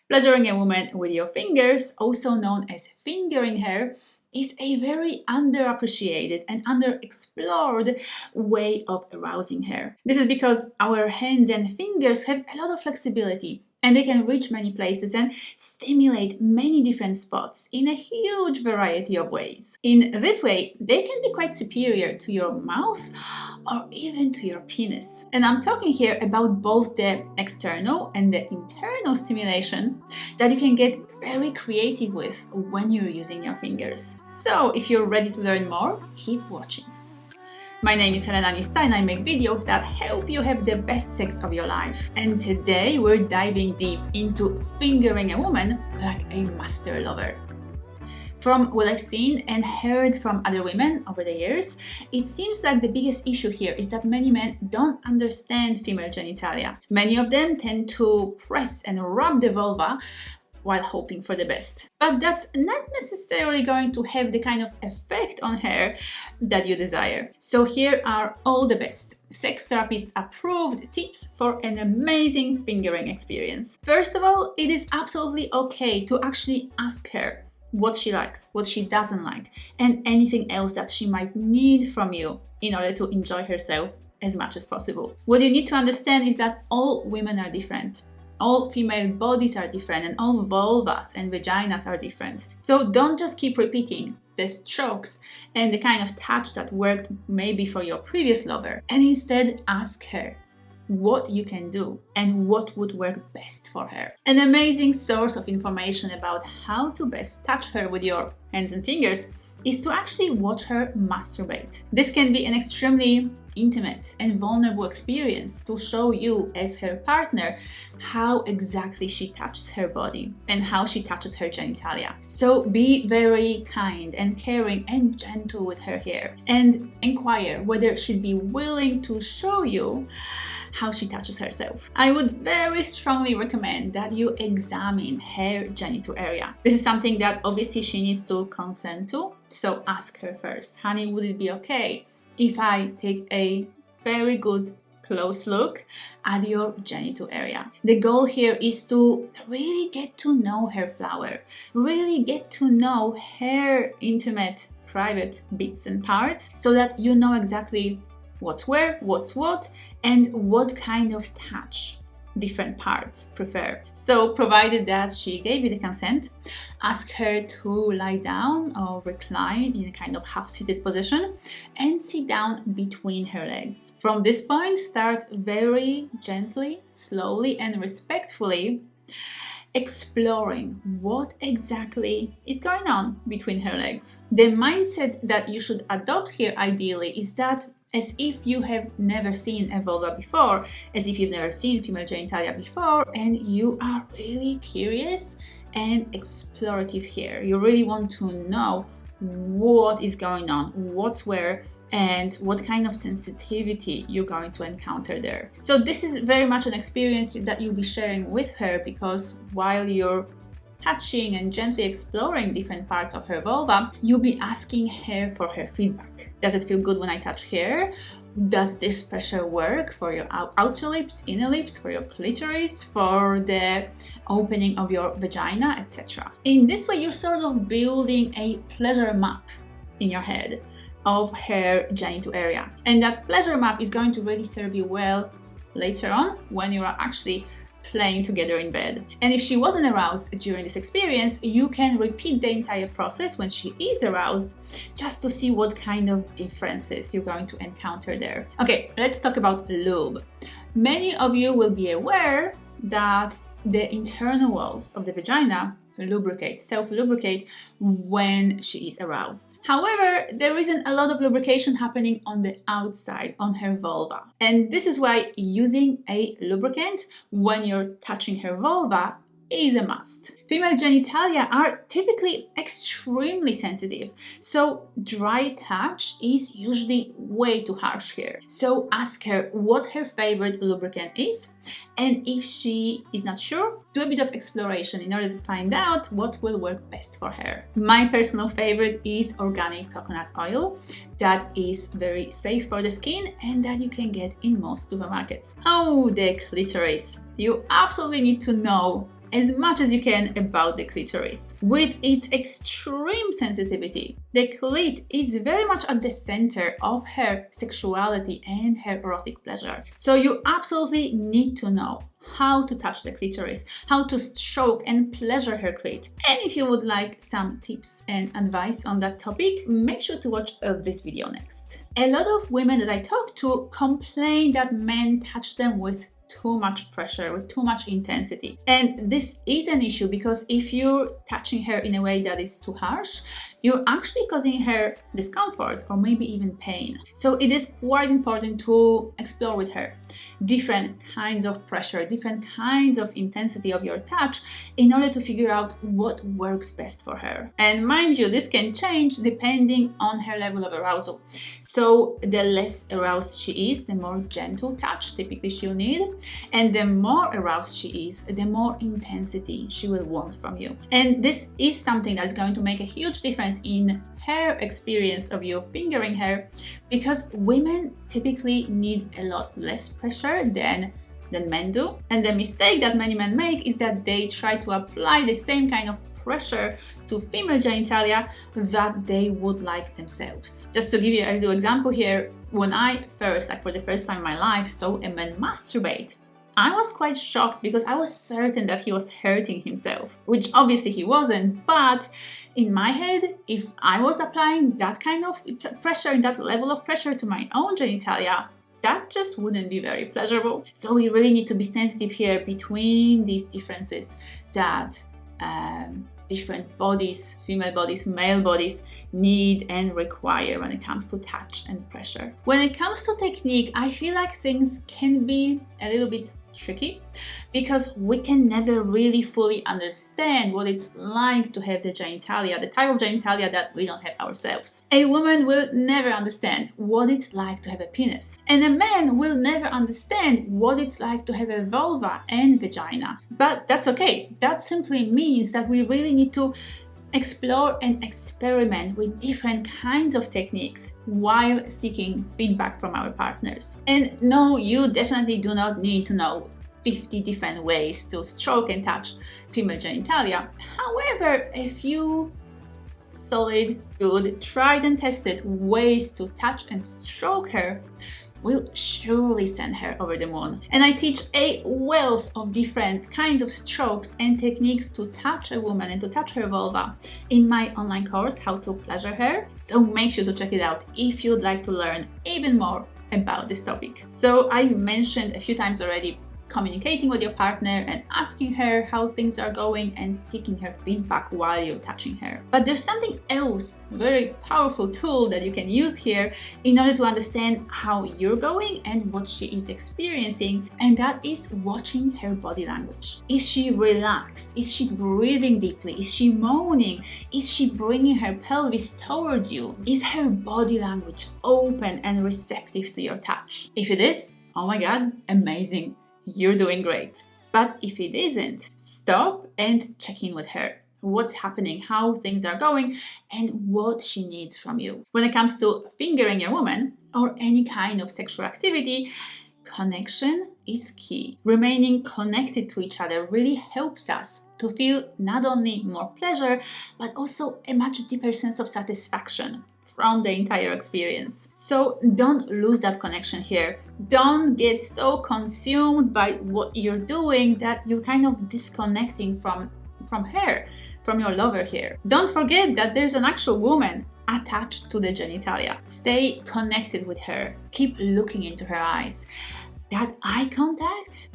Pleasuring a woman with your fingers, also known as fingering her, is a very underappreciated and underexplored way of arousing her. This is because our hands and fingers have a lot of flexibility and they can reach many places and stimulate many different spots in a huge variety of ways. In this way, they can be quite superior to your mouth or even to your penis. And I'm talking here about both the external and the internal stimulation that you can get very creative with when you're using your fingers. So if you're ready to learn more, keep watching. My name is Helena Nista and I make videos that help you have the best sex of your life. And today we're diving deep into fingering a woman like a master lover. From what I've seen and heard from other women over the years, it seems like the biggest issue here is that many men don't understand female genitalia. Many of them tend to press and rub the vulva while hoping for the best. But that's not necessarily going to have the kind of effect on her that you desire. So here are all the best sex therapist approved tips for an amazing fingering experience. First of all, it is absolutely okay to actually ask her what she likes, what she doesn't like, and anything else that she might need from you in order to enjoy herself as much as possible. What you need to understand is that all women are different. All female bodies are different and all vulvas and vaginas are different. So don't just keep repeating the strokes and the kind of touch that worked maybe for your previous lover, and instead ask her what you can do and what would work best for her. An amazing source of information about how to best touch her with your hands and fingers is to actually watch her masturbate. This can be an extremely intimate and vulnerable experience to show you as her partner how exactly she touches her body and how she touches her genitalia. So be very kind and caring and gentle with her here and inquire whether she'd be willing to show you how she touches herself. I would very strongly recommend that you examine her genital area. This is something that obviously she needs to consent to, so ask her first, honey, would it be okay if I take a very good close look at your genital area? The goal here is to really get to know her flower, really get to know her intimate, private bits and parts so that you know exactly what's where, what's what, and what kind of touch different parts prefer. So provided that she gave you the consent, ask her to lie down or recline in a kind of half-seated position and sit down between her legs. From this point, start very gently, slowly and respectfully exploring what exactly is going on between her legs. The mindset that you should adopt here ideally is that as if you have never seen a vulva before, as if you've never seen female genitalia before, and you are really curious and explorative here. You really want to know what is going on, what's where, and what kind of sensitivity you're going to encounter there. So this is very much an experience that you'll be sharing with her, because while you're touching and gently exploring different parts of her vulva, you'll be asking her for her feedback. Does it feel good when I touch here? Does this pressure work for your outer lips, inner lips, for your clitoris, for the opening of your vagina, etc. In this way, you're sort of building a pleasure map in your head of her genital area. And that pleasure map is going to really serve you well later on when you are actually playing together in bed. And if she wasn't aroused during this experience, you can repeat the entire process when she is aroused, just to see what kind of differences you're going to encounter there. Okay, let's talk about lube. Many of you will be aware that the internal walls of the vagina self-lubricate when she is aroused. However, there isn't a lot of lubrication happening on the outside, on her vulva. And this is why using a lubricant when you're touching her vulva is a must. Female genitalia are typically extremely sensitive, so dry touch is usually way too harsh here. So ask her what her favorite lubricant is, and if she is not sure, do a bit of exploration in order to find out what will work best for her. My personal favorite is organic coconut oil. That is very safe for the skin and that you can get in most supermarkets. Oh, the clitoris. You absolutely need to know as much as you can about the clitoris. With its extreme sensitivity, the clit is very much at the center of her sexuality and her erotic pleasure. So you absolutely need to know how to touch the clitoris, how to stroke and pleasure her clit. And if you would like some tips and advice on that topic, make sure to watch this video next. A lot of women that I talk to complain that men touch them with too much pressure, with too much intensity. And this is an issue because if you're touching her in a way that is too harsh, you're actually causing her discomfort or maybe even pain. So it is quite important to explore with her different kinds of pressure, different kinds of intensity of your touch in order to figure out what works best for her. And mind you, this can change depending on her level of arousal. So the less aroused she is, the more gentle touch typically she'll need. And the more aroused she is, the more intensity she will want from you. And this is something that's going to make a huge difference in her experience of you fingering her, because women typically need a lot less pressure than men do. And the mistake that many men make is that they try to apply the same kind of pressure to female genitalia that they would like themselves. Just to give you a little example here, when I first, for the first time in my life, saw a man masturbate, I was quite shocked because I was certain that he was hurting himself, which obviously he wasn't, but in my head, if I was applying that kind of pressure, that level of pressure to my own genitalia, that just wouldn't be very pleasurable. So we really need to be sensitive here between these differences that different bodies, female bodies, male bodies, need and require when it comes to touch and pressure. When it comes to technique, I feel like things can be a little bit tricky because we can never really fully understand what it's like to have the genitalia, the type of genitalia that we don't have ourselves. A woman will never understand what it's like to have a penis, and a man will never understand what it's like to have a vulva and vagina. But that's okay. That simply means that we really need to explore and experiment with different kinds of techniques while seeking feedback from our partners. And no, you definitely do not need to know 50 different ways to stroke and touch female genitalia. However, a few solid, good, tried and tested ways to touch and stroke her will surely send her over the moon. And I teach a wealth of different kinds of strokes and techniques to touch a woman and to touch her vulva in my online course, How to Pleasure Her. So make sure to check it out if you'd like to learn even more about this topic. So I've mentioned a few times already communicating with your partner and asking her how things are going and seeking her feedback while you're touching her. But there's something else, a very powerful tool that you can use here in order to understand how you're going and what she is experiencing, and that is watching her body language. Is she relaxed? Is she breathing deeply? Is she moaning? Is she bringing her pelvis towards you? Is her body language open and receptive to your touch? If it is, oh my god, amazing. You're doing great. But if it isn't, stop and check in with her. What's happening, how things are going, and what she needs from you. When it comes to fingering a woman or any kind of sexual activity, connection is key. Remaining connected to each other really helps us to feel not only more pleasure, but also a much deeper sense of satisfaction from the entire experience. So don't lose that connection here. Don't get so consumed by what you're doing that you're kind of disconnecting from her, from your lover here. Don't forget that there's an actual woman attached to the genitalia. Stay connected with her. Keep looking into her eyes. That eye contact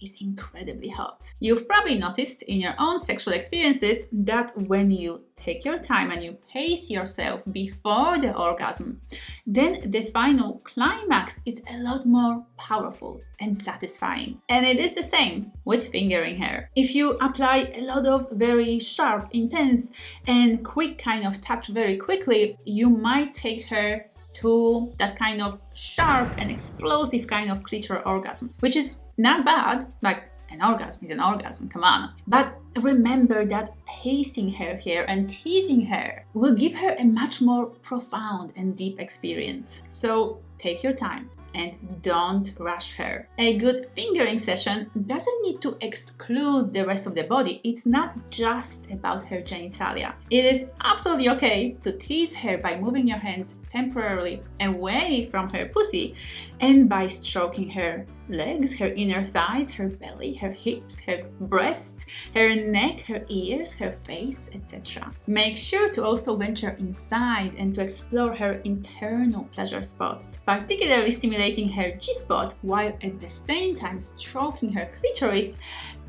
is incredibly hot. You've probably noticed in your own sexual experiences that when you take your time and you pace yourself before the orgasm, then the final climax is a lot more powerful and satisfying. And it is the same with fingering her. If you apply a lot of very sharp, intense, and quick kind of touch very quickly, you might take her to that kind of sharp and explosive kind of clitoral orgasm, which is not bad. Like, an orgasm is an orgasm, come on. But remember that pacing her here and teasing her will give her a much more profound and deep experience. So take your time, and don't rush her. A good fingering session doesn't need to exclude the rest of the body. It's not just about her genitalia. It is absolutely okay to tease her by moving your hands temporarily away from her pussy and by stroking her legs, her inner thighs, her belly, her hips, her breasts, her neck, her ears, her face, etc. Make sure to also venture inside and to explore her internal pleasure spots, particularly stimulating her G-spot while at the same time stroking her clitoris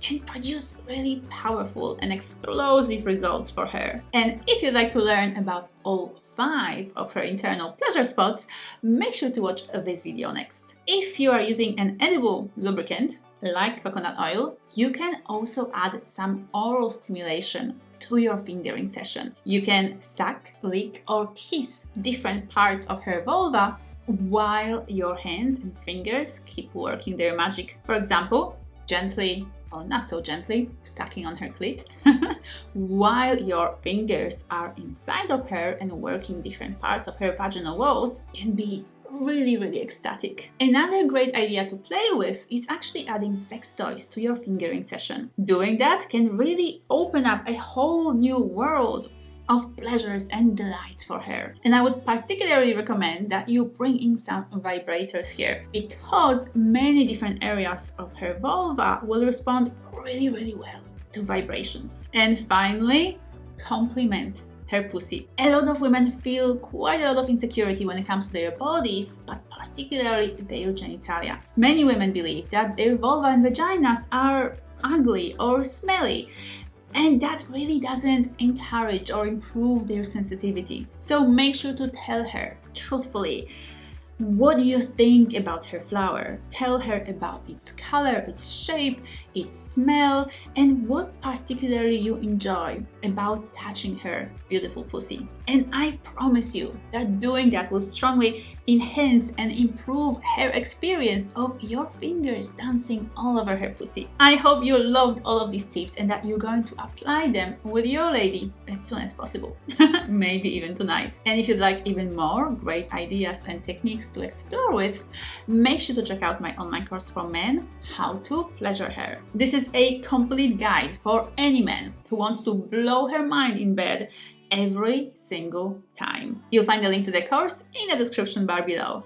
can produce really powerful and explosive results for her. And if you'd like to learn about all 5 of her internal pleasure spots, make sure to watch this video next. If you are using an edible lubricant, like coconut oil, you can also add some oral stimulation to your fingering session. You can suck, lick, or kiss different parts of her vulva while your hands and fingers keep working their magic. For example, gently or not so gently sucking on her clit while your fingers are inside of her and working different parts of her vaginal walls can be really ecstatic. Another great idea to play with is actually adding sex toys to your fingering session. Doing that can really open up a whole new world of pleasures and delights for her. And I would particularly recommend that you bring in some vibrators here because many different areas of her vulva will respond really well to vibrations. And finally, compliment her pussy. A lot of women feel quite a lot of insecurity when it comes to their bodies, but particularly their genitalia. Many women believe that their vulva and vaginas are ugly or smelly, and that really doesn't encourage or improve their sensitivity. So make sure to tell her truthfully, what do you think about her flower? Tell her about its color, its shape, its smell, and what particularly you enjoy about touching her beautiful pussy. And I promise you that doing that will strongly enhance and improve her experience of your fingers dancing all over her pussy. I hope you loved all of these tips and that you're going to apply them with your lady as soon as possible. Maybe even tonight. And if you'd like even more great ideas and techniques to explore with, make sure to check out my online course for men, How to Pleasure Her. This is a complete guide for any man who wants to blow her mind in bed every single time. You'll find the link to the course in the description bar below.